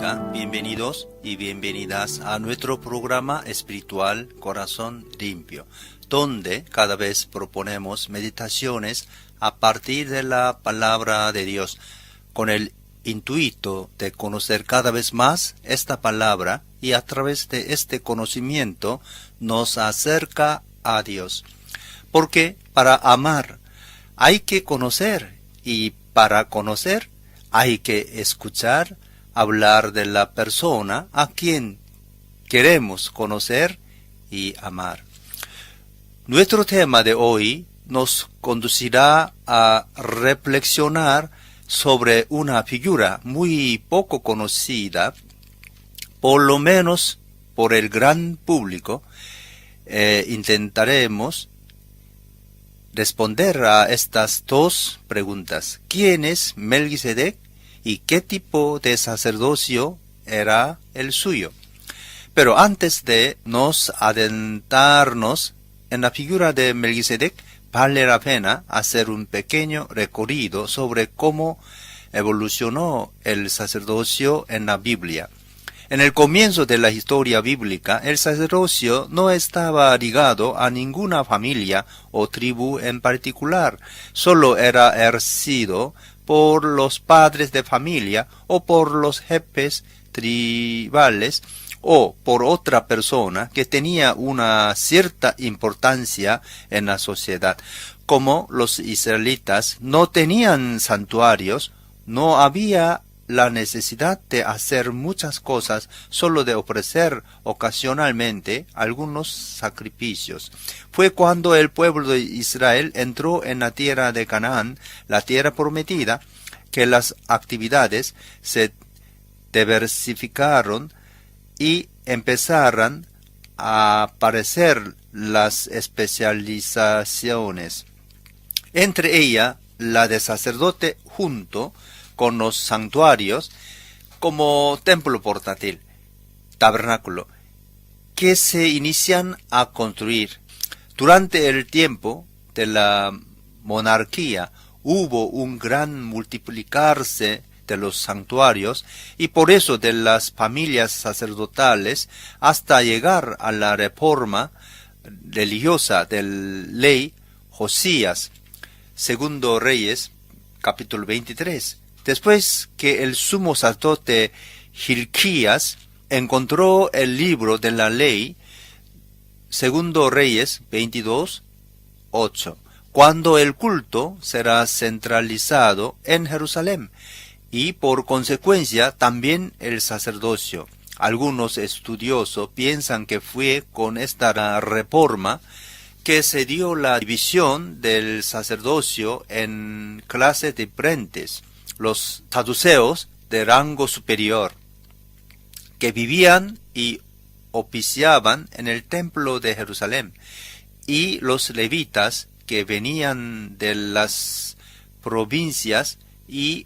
Bíblica. Bienvenidos y bienvenidas a nuestro programa espiritual Corazón Limpio, donde cada vez proponemos meditaciones a partir de la palabra de Dios, con el intuito de conocer cada vez más esta palabra, y a través de este conocimiento nos acerca a Dios. Porque para amar hay que conocer, y para conocer hay que escuchar hablar de la persona a quien queremos conocer y amar. Nuestro tema de hoy nos conducirá a reflexionar sobre una figura muy poco conocida, por lo menos por el gran público. Intentaremos responder a estas dos preguntas. ¿Quién es Melquisedec y qué tipo de sacerdocio era el suyo? Pero antes de nos adentrarnos en la figura de Melquisedec, vale la pena hacer un pequeño recorrido sobre cómo evolucionó el sacerdocio en la Biblia. En el comienzo de la historia bíblica, el sacerdocio no estaba ligado a ninguna familia o tribu en particular. Solo era ejercido por los padres de familia o por los jefes tribales o por otra persona que tenía una cierta importancia en la sociedad. Como los israelitas no tenían santuarios, no había la necesidad de hacer muchas cosas, solo de ofrecer ocasionalmente algunos sacrificios. Fue cuando el pueblo de Israel entró en la tierra de Canaán, la tierra prometida, que las actividades se diversificaron y empezaron a aparecer las especializaciones. Entre ellas, la de sacerdote junto con los santuarios, como templo portátil, tabernáculo, que se inician a construir. Durante el tiempo de la monarquía hubo un gran multiplicarse de los santuarios, y por eso de las familias sacerdotales, hasta llegar a la reforma religiosa del rey Josías. Segundo Reyes, capítulo 23. Después que el sumo sacerdote Hilquías encontró el libro de la ley, Segundo Reyes 22:8, cuando el culto será centralizado en Jerusalén, y por consecuencia también el sacerdocio. Algunos estudiosos piensan que fue con esta reforma que se dio la división del sacerdocio en clases diferentes. Los saduceos de rango superior, que vivían y oficiaban en el templo de Jerusalén, y los levitas, que venían de las provincias y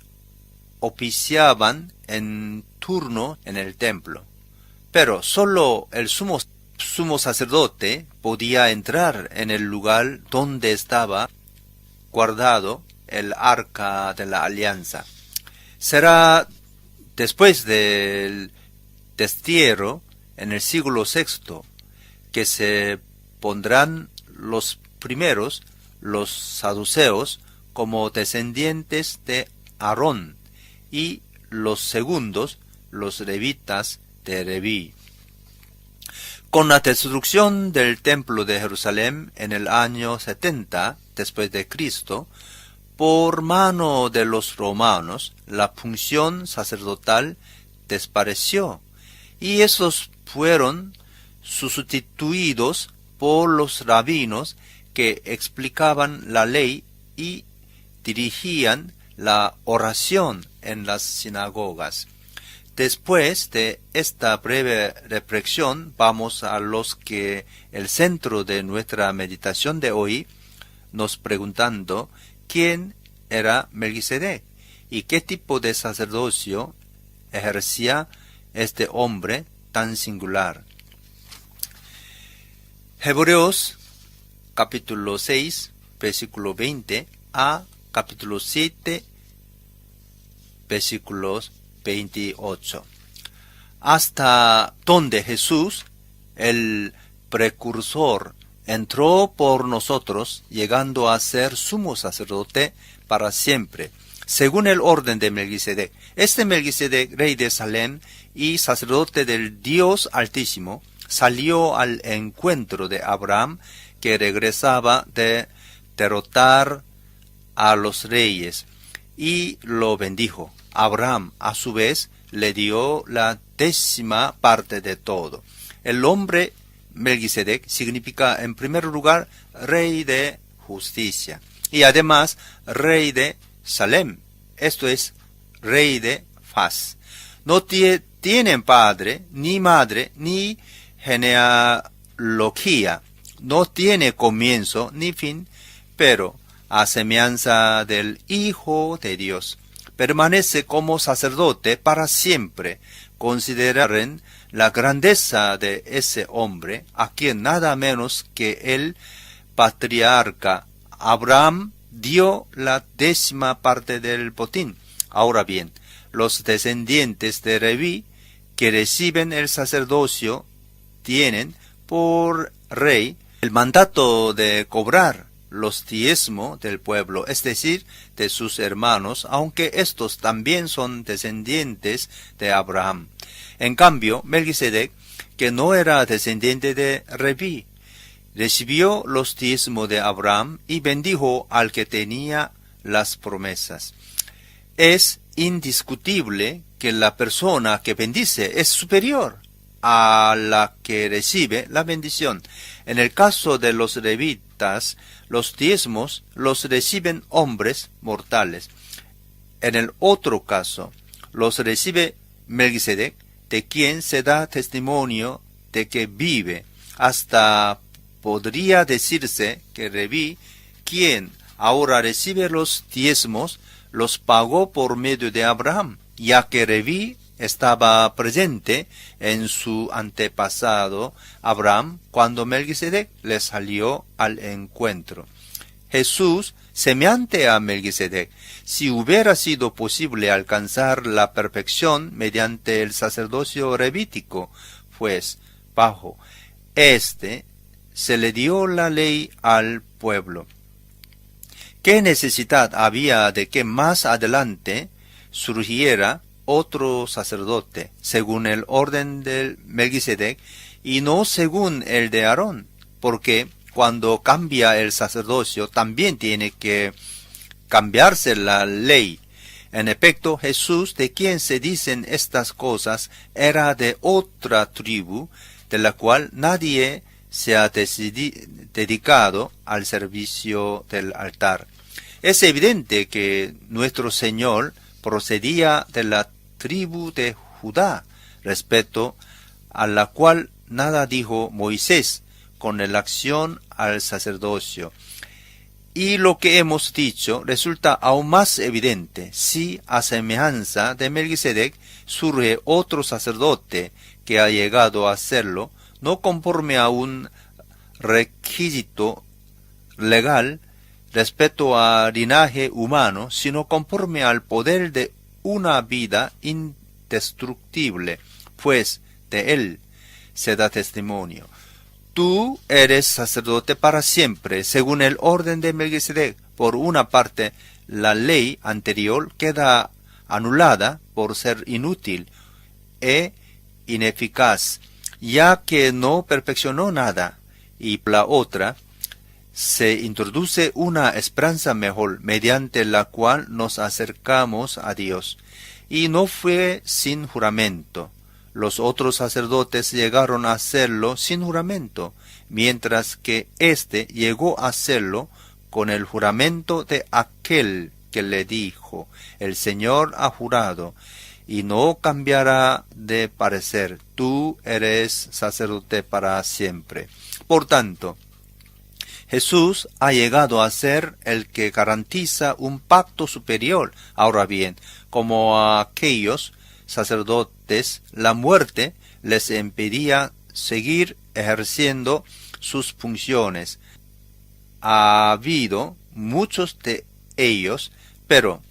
oficiaban en turno en el templo. Pero solo el sumo sacerdote podía entrar en el lugar donde estaba guardado el arca de la alianza. Será después del destierro, en el siglo VI, que se pondrán los primeros, los saduceos, como descendientes de Aarón, y los segundos, los levitas de Leví. Con la destrucción del templo de Jerusalén en el año 70 después de Cristo, por mano de los romanos, la función sacerdotal desapareció, y estos fueron sustituidos por los rabinos, que explicaban la ley y dirigían la oración en las sinagogas. Después de esta breve reflexión, vamos a los que el centro de nuestra meditación de hoy, nos preguntando quién era Melquisedec y qué tipo de sacerdocio ejercía este hombre tan singular. Hebreos capítulo 6, versículo 20 a capítulo 7, versículos 28. hasta donde Jesús, el precursor, entró por nosotros, llegando a ser sumo sacerdote para siempre, según el orden de Melquisedec. Este Melquisedec, rey de Salem y sacerdote del Dios Altísimo, salió al encuentro de Abraham, que regresaba de derrotar a los reyes, y lo bendijo. Abraham, a su vez, le dio la 10ª parte de todo. El nombre Melquisedec significa, en primer lugar, rey de justicia, y además rey de Salem, esto es, rey de Faz. No tienen padre, ni madre, ni genealogía, no tiene comienzo ni fin, pero a semejanza del Hijo de Dios, permanece como sacerdote para siempre. Consideren la grandeza de ese hombre, a quien nada menos que el patriarca Abraham dio la 10ª parte del botín. Ahora bien, los descendientes de Leví, que reciben el sacerdocio, tienen por rey el mandato de cobrar los diezmos del pueblo, es decir, de sus hermanos, aunque estos también son descendientes de Abraham. En cambio, Melquisedec, que no era descendiente de Leví, recibió los diezmos de Abraham y bendijo al que tenía las promesas. Es indiscutible que la persona que bendice es superior a la que recibe la bendición. En el caso de los levitas, los diezmos los reciben hombres mortales. En el otro caso, los recibe Melquisedec, de quien se da testimonio de que vive. Hasta podría decirse que Leví, quien ahora recibe los diezmos, los pagó por medio de Abraham, ya que Leví estaba presente en su antepasado Abraham cuando Melquisedec le salió al encuentro. Jesús, semejante a Melquisedec, si hubiera sido posible alcanzar la perfección mediante el sacerdocio levítico, pues bajo este se le dio la ley al pueblo. ¿Qué necesidad había de que más adelante surgiera otro sacerdote, según el orden del Melquisedec, y no según el de Aarón? Porque cuando cambia el sacerdocio, también tiene que cambiarse la ley. En efecto, Jesús, de quien se dicen estas cosas, era de otra tribu, de la cual nadie se ha dedicado al servicio del altar. Es evidente que nuestro Señor procedía de la tribu de Judá, respecto a la cual nada dijo Moisés con relación al sacerdocio. Y lo que hemos dicho resulta aún más evidente si, a semejanza de Melquisedec, surge otro sacerdote que ha llegado a serlo, no conforme a un requisito legal respecto a linaje humano, sino conforme al poder de una vida indestructible, pues de él se da testimonio. Tú eres sacerdote para siempre, según el orden de Melquisedec. Por una parte, la ley anterior queda anulada por ser inútil e ineficaz, ya que no perfeccionó nada, y por la otra, se introduce una esperanza mejor, mediante la cual nos acercamos a Dios, y no fue sin juramento. Los otros sacerdotes llegaron a hacerlo sin juramento, mientras que éste llegó a hacerlo con el juramento de aquel que le dijo: el Señor ha jurado, y no cambiará de parecer, tú eres sacerdote para siempre. Por tanto, Jesús ha llegado a ser el que garantiza un pacto superior. Ahora bien, como a aquellos sacerdotes, la muerte les impedía seguir ejerciendo sus funciones. Ha habido muchos de ellos, pero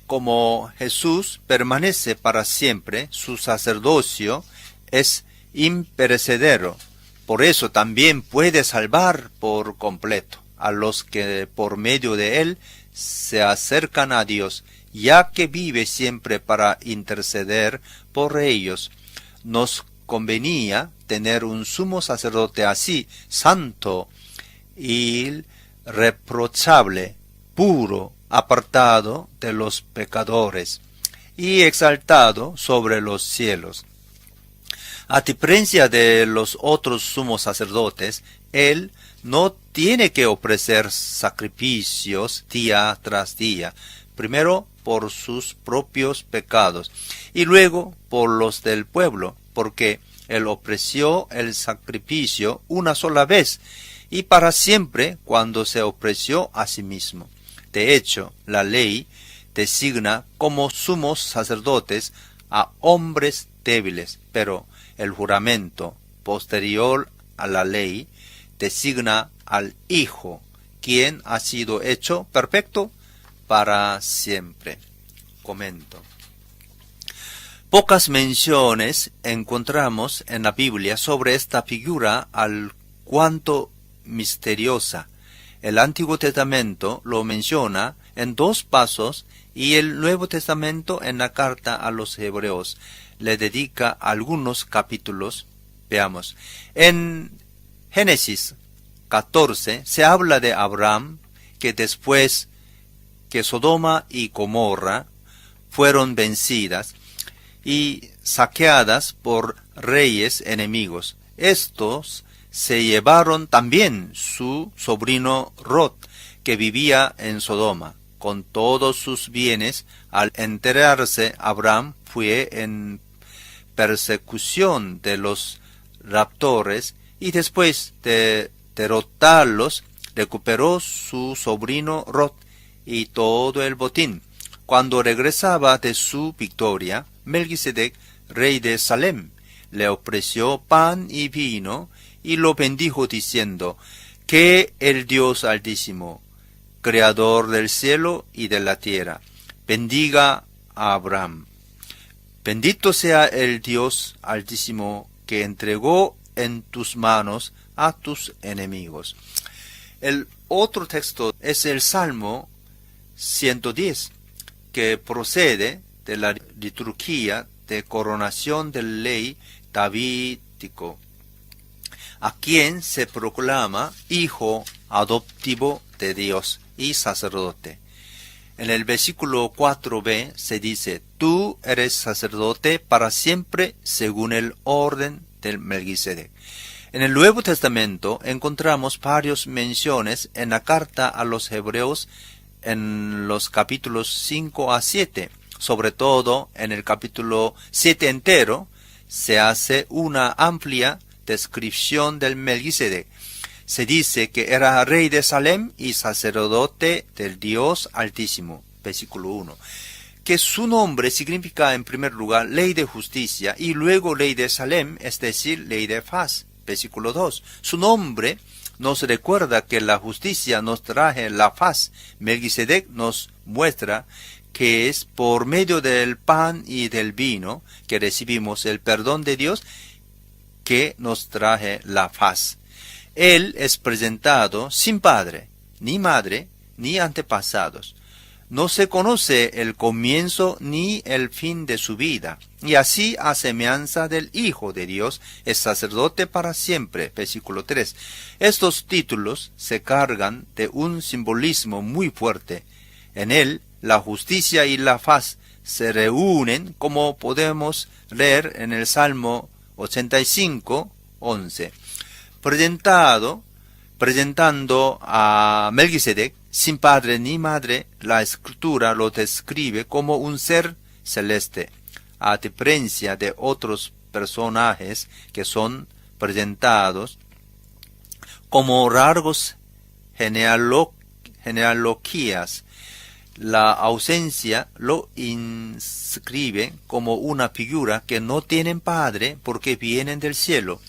como Jesús permanece para siempre, su sacerdocio es imperecedero. Por eso también puede salvar por completo a los que por medio de él se acercan a Dios, ya que vive siempre para interceder por ellos. Nos convenía tener un sumo sacerdote así, santo, irreprochable, puro, apartado de los pecadores y exaltado sobre los cielos. A diferencia de los otros sumos sacerdotes, él no tiene que ofrecer sacrificios día tras día, primero por sus propios pecados y luego por los del pueblo, porque él ofreció el sacrificio una sola vez y para siempre cuando se ofreció a sí mismo. De hecho, la ley designa como sumos sacerdotes a hombres débiles, pero el juramento posterior a la ley designa al Hijo, quien ha sido hecho perfecto para siempre. Comento. Pocas menciones encontramos en la Biblia sobre esta figura al cuanto misteriosa. El Antiguo Testamento lo menciona en 2 pasos y el Nuevo Testamento en la carta a los Hebreos le dedica algunos capítulos. Veamos. En Génesis 14 se habla de Abraham, que después que Sodoma y Gomorra fueron vencidas y saqueadas por reyes enemigos, estos se llevaron también su sobrino Lot, que vivía en Sodoma, con todos sus bienes. Al enterarse, Abraham fue en persecución de los raptores y después de derrotarlos, recuperó su sobrino Lot y todo el botín. Cuando regresaba de su victoria, Melquisedec, rey de Salem, le ofreció pan y vino y lo bendijo diciendo: que el Dios Altísimo, Creador del cielo y de la tierra, bendiga a Abraham. Bendito sea el Dios Altísimo que entregó en tus manos a tus enemigos. El otro texto es el Salmo 110, que procede de la liturgia de coronación del rey davídico, a quien se proclama hijo adoptivo de Dios y sacerdote. En el versículo 4b se dice: tú eres sacerdote para siempre según el orden del Melquisedec. En el Nuevo Testamento encontramos varias menciones en la carta a los Hebreos en los capítulos 5 a 7. Sobre todo en el capítulo 7 entero se hace una amplia descripción del Melquisedec. Se dice que era rey de Salem y sacerdote del Dios Altísimo. Versículo 1. Que su nombre significa en primer lugar ley de justicia y luego ley de Salem, es decir, ley de paz. Versículo 2. Su nombre nos recuerda que la justicia nos trae la paz. Melquisedec nos muestra que es por medio del pan y del vino que recibimos el perdón de Dios, que nos trae la paz. Él es presentado sin padre, ni madre, ni antepasados. No se conoce el comienzo ni el fin de su vida. Y así, a semejanza del Hijo de Dios, es sacerdote para siempre. Versículo 3. Estos títulos se cargan de un simbolismo muy fuerte. En él, la justicia y la paz se reúnen, como podemos leer en el Salmo 85, 11. Presentando a Melquisedec sin padre ni madre, la Escritura lo describe como un ser celeste, a diferencia de otros personajes que son presentados como rasgos genealogías. La ausencia lo inscribe como una figura que no tienen padre porque vienen del cielo,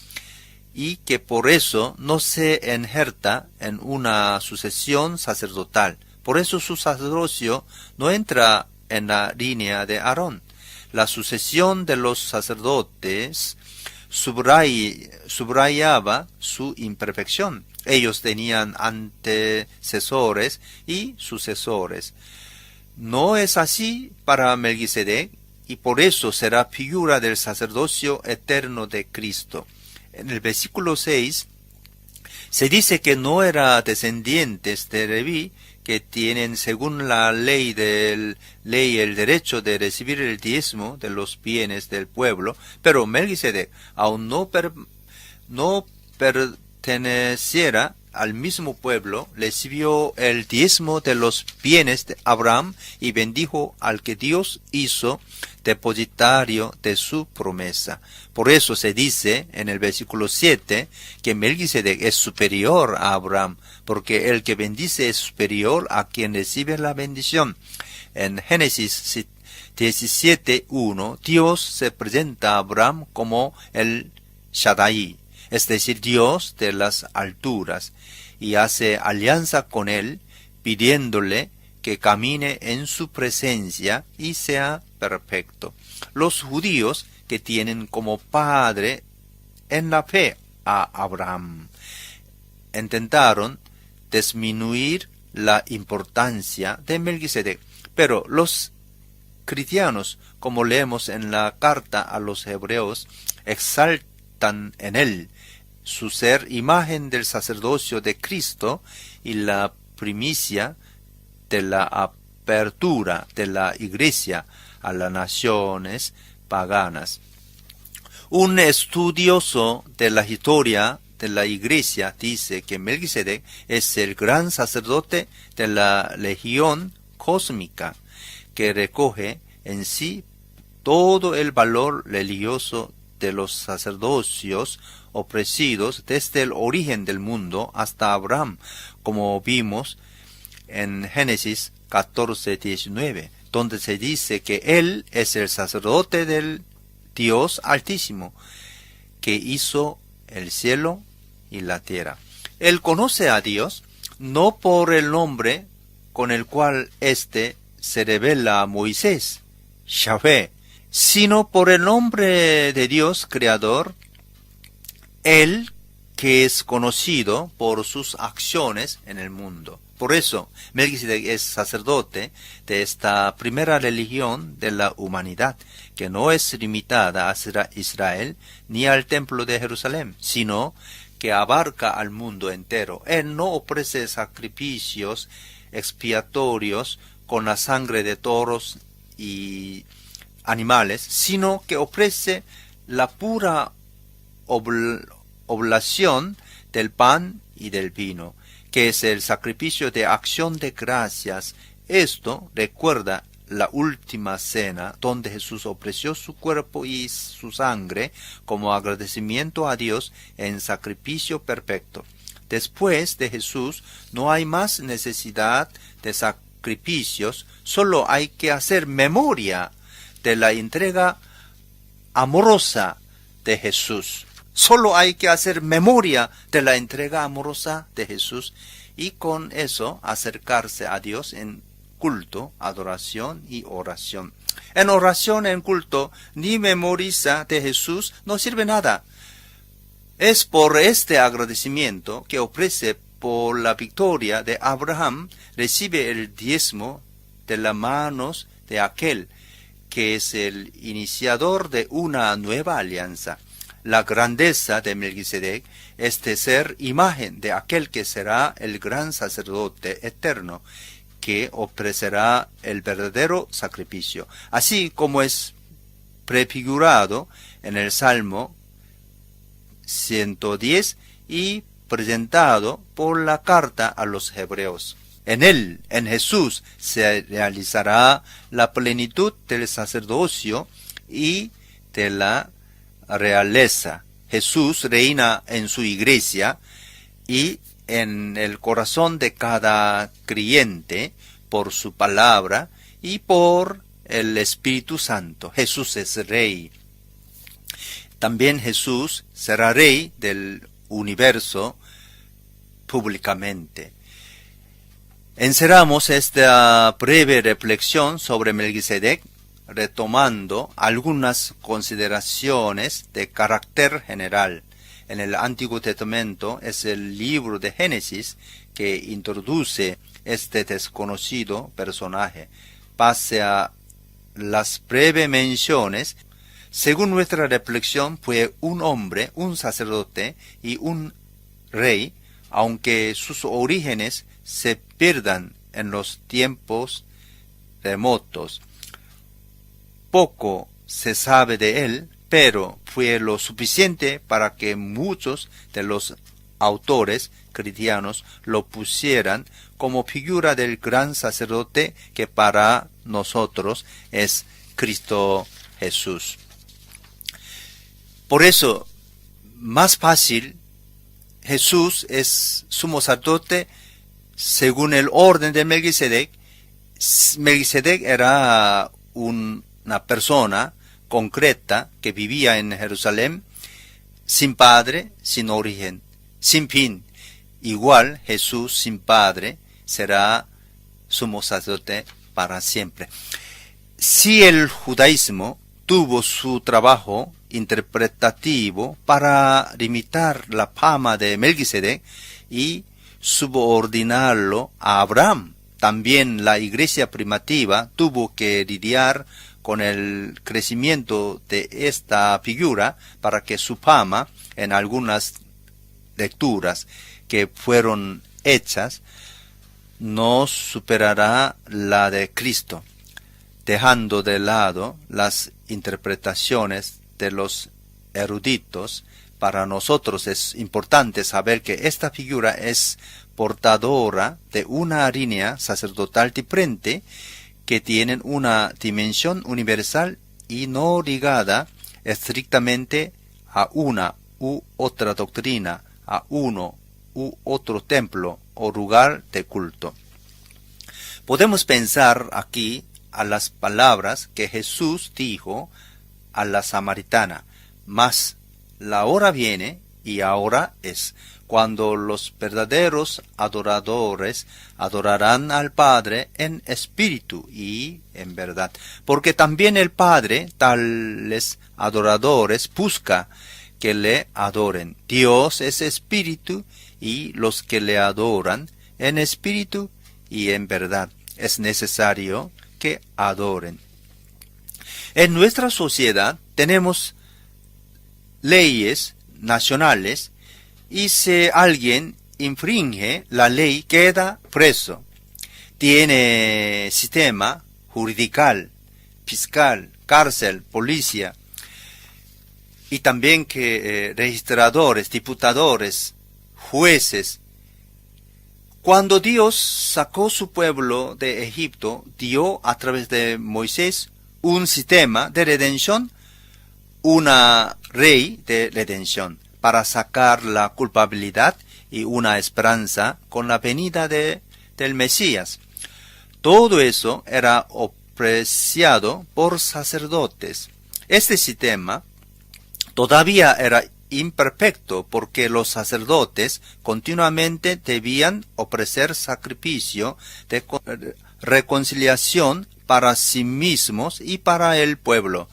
y que por eso no se injerta en una sucesión sacerdotal. Por eso su sacerdocio no entra en la línea de Aarón. La sucesión de los sacerdotes subrayaba su imperfección. Ellos tenían antecesores y sucesores. No es así para Melquisedec, y por eso será figura del sacerdocio eterno de Cristo. En el versículo 6 se dice que no era descendientes de Leví, que tienen según la ley el derecho de recibir el diezmo de los bienes del pueblo, pero Melquisedec, aún no perteneciera al mismo pueblo, recibió el diezmo de los bienes de Abraham y bendijo al que Dios hizo depositario de su promesa. Por eso se dice en el versículo 7 que Melquisedec es superior a Abraham, porque el que bendice es superior a quien recibe la bendición. En Génesis 17:1, Dios se presenta a Abraham como el Shaddai, es decir, Dios de las alturas, y hace alianza con él, pidiéndole que camine en su presencia y sea perfecto. Los judíos, que tienen como padre en la fe a Abraham, intentaron disminuir la importancia de Melquisedec, pero los cristianos, como leemos en la carta a los hebreos, exaltan en él su ser imagen del sacerdocio de Cristo y la primicia de la apertura de la iglesia a las naciones paganas. Un estudioso de la historia de la iglesia dice que Melquisedec es el gran sacerdote de la legión cósmica, que recoge en sí todo el valor religioso de los sacerdocios ofrecidos desde el origen del mundo hasta Abraham, como vimos en Génesis 14:19, donde se dice que él es el sacerdote del Dios Altísimo, que hizo el cielo y la tierra. Él conoce a Dios no por el nombre con el cual éste se revela a Moisés, Yahvé, sino por el nombre de Dios Creador, él que es conocido por sus acciones en el mundo. Por eso, Melquisedec es sacerdote de esta primera religión de la humanidad, que no es limitada a Israel ni al templo de Jerusalén, sino que abarca al mundo entero. Él no ofrece sacrificios expiatorios con la sangre de toros y animales, sino que ofrece la pura oblación del pan y del vino, que es el sacrificio de acción de gracias. Esto recuerda la última cena, donde Jesús ofreció su cuerpo y su sangre como agradecimiento a Dios en sacrificio perfecto. Después de Jesús no hay más necesidad de sacrificios, solo hay que hacer memoria de la entrega amorosa de Jesús. Solo hay que hacer memoria de la entrega amorosa de Jesús y con eso acercarse a Dios en culto, adoración y oración. En oración, en culto, ni memoriza de Jesús no sirve nada. Es por este agradecimiento que ofrece por la victoria de Abraham, recibe el diezmo de las manos de aquel que es el iniciador de una nueva alianza. La grandeza de Melquisedec es de ser imagen de aquel que será el gran sacerdote eterno, que ofrecerá el verdadero sacrificio, así como es prefigurado en el Salmo 110 y presentado por la carta a los hebreos. En él, en Jesús, se realizará la plenitud del sacerdocio y de la realeza. Jesús reina en su iglesia y en el corazón de cada creyente por su palabra y por el Espíritu Santo. Jesús es rey. También Jesús será rey del universo públicamente. Encerramos esta breve reflexión sobre Melquisedec retomando algunas consideraciones de carácter general. En el Antiguo Testamento es el libro de Génesis que introduce este desconocido personaje. Pese a las breves menciones, según nuestra reflexión, fue un hombre, un sacerdote y un rey, aunque sus orígenes se pierdan en los tiempos remotos. Poco se sabe de él, pero fue lo suficiente para que muchos de los autores cristianos lo pusieran como figura del gran sacerdote que para nosotros es Cristo Jesús. Por eso, más fácil, Jesús es sumo sacerdote según el orden de Melquisedec. Melquisedec era una persona concreta que vivía en Jerusalén, sin padre, sin origen, sin fin. Igual Jesús sin padre será sumo sacerdote para siempre. Si el judaísmo tuvo su trabajo interpretativo para limitar la fama de Melquisedec y subordinarlo a Abraham, también la iglesia primitiva tuvo que lidiar con el crecimiento de esta figura para que su fama, en algunas lecturas que fueron hechas, no superará la de Cristo, dejando de lado las interpretaciones de los eruditos. Para nosotros es importante saber que esta figura es portadora de una línea sacerdotal diferente que tienen una dimensión universal y no ligada estrictamente a una u otra doctrina, a uno u otro templo o lugar de culto. Podemos pensar aquí a las palabras que Jesús dijo a la samaritana: mas la hora viene y ahora es, cuando los verdaderos adoradores adorarán al Padre en espíritu y en verdad. Porque también el Padre, tales adoradores, busca que le adoren. Dios es espíritu y los que le adoran en espíritu y en verdad es necesario que adoren. En nuestra sociedad tenemos leyes nacionales y si alguien infringe la ley queda preso. Tiene sistema juridical, fiscal, cárcel, policía y también que registradores, diputadores, jueces. Cuando Dios sacó su pueblo de Egipto, dio a través de Moisés un sistema de redención, una ley de redención para sacar la culpabilidad y una esperanza con la venida del Mesías. Todo eso era apreciado por sacerdotes. Este sistema todavía era imperfecto porque los sacerdotes continuamente debían ofrecer sacrificio de reconciliación para sí mismos y para el pueblo.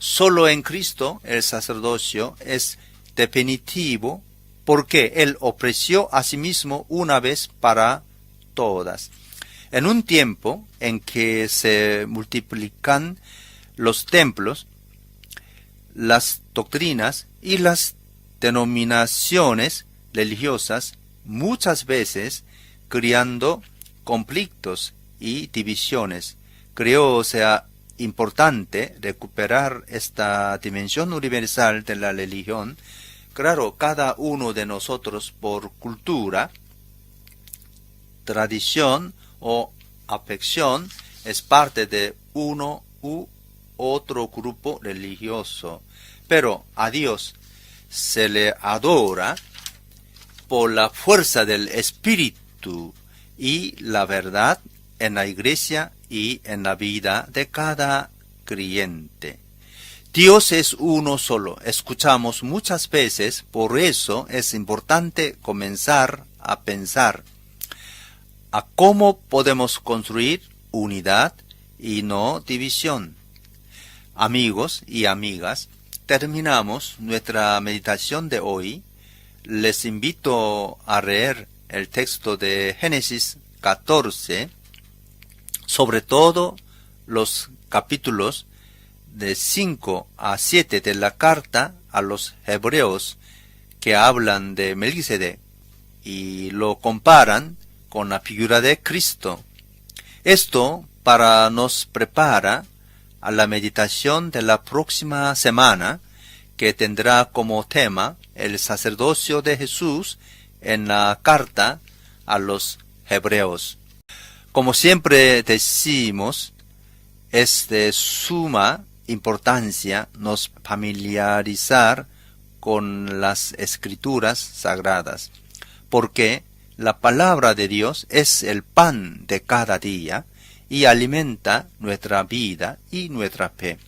Solo en Cristo el sacerdocio es definitivo porque Él ofreció a sí mismo una vez para todas. En un tiempo en que se multiplican los templos, las doctrinas y las denominaciones religiosas, muchas veces creando conflictos y divisiones, creo sea importante recuperar esta dimensión universal de la religión. Claro, cada uno de nosotros por cultura, tradición o afección es parte de uno u otro grupo religioso, pero a Dios se le adora por la fuerza del Espíritu y la verdad en la iglesia y en la vida de cada creyente. Dios es uno solo, escuchamos muchas veces, por eso es importante comenzar a pensar. a cómo podemos construir unidad y no división. Amigos y amigas, terminamos nuestra meditación de hoy. Les invito a leer el texto de Génesis 14, sobre todo los capítulos de 5 a 7 de la carta a los hebreos que hablan de Melquisedec y lo comparan con la figura de Cristo. Esto para nos prepara a la meditación de la próxima semana, que tendrá como tema el sacerdocio de Jesús en la carta a los hebreos. Como siempre decimos, es de suma importancia nos familiarizar con las escrituras sagradas, porque la palabra de Dios es el pan de cada día y alimenta nuestra vida y nuestra fe.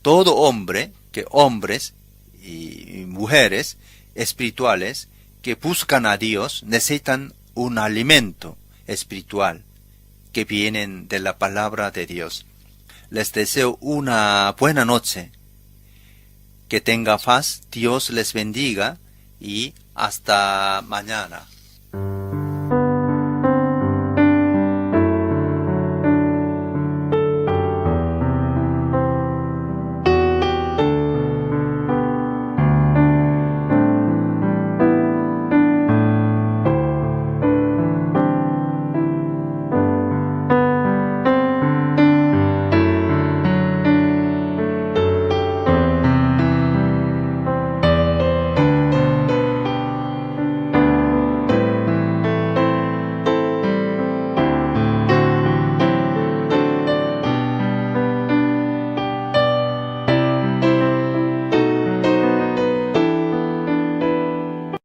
Todo hombre, que hombres y mujeres espirituales que buscan a Dios necesitan un alimento espiritual que vienen de la palabra de Dios. Les deseo una buena noche. Que tenga paz, Dios les bendiga y hasta mañana.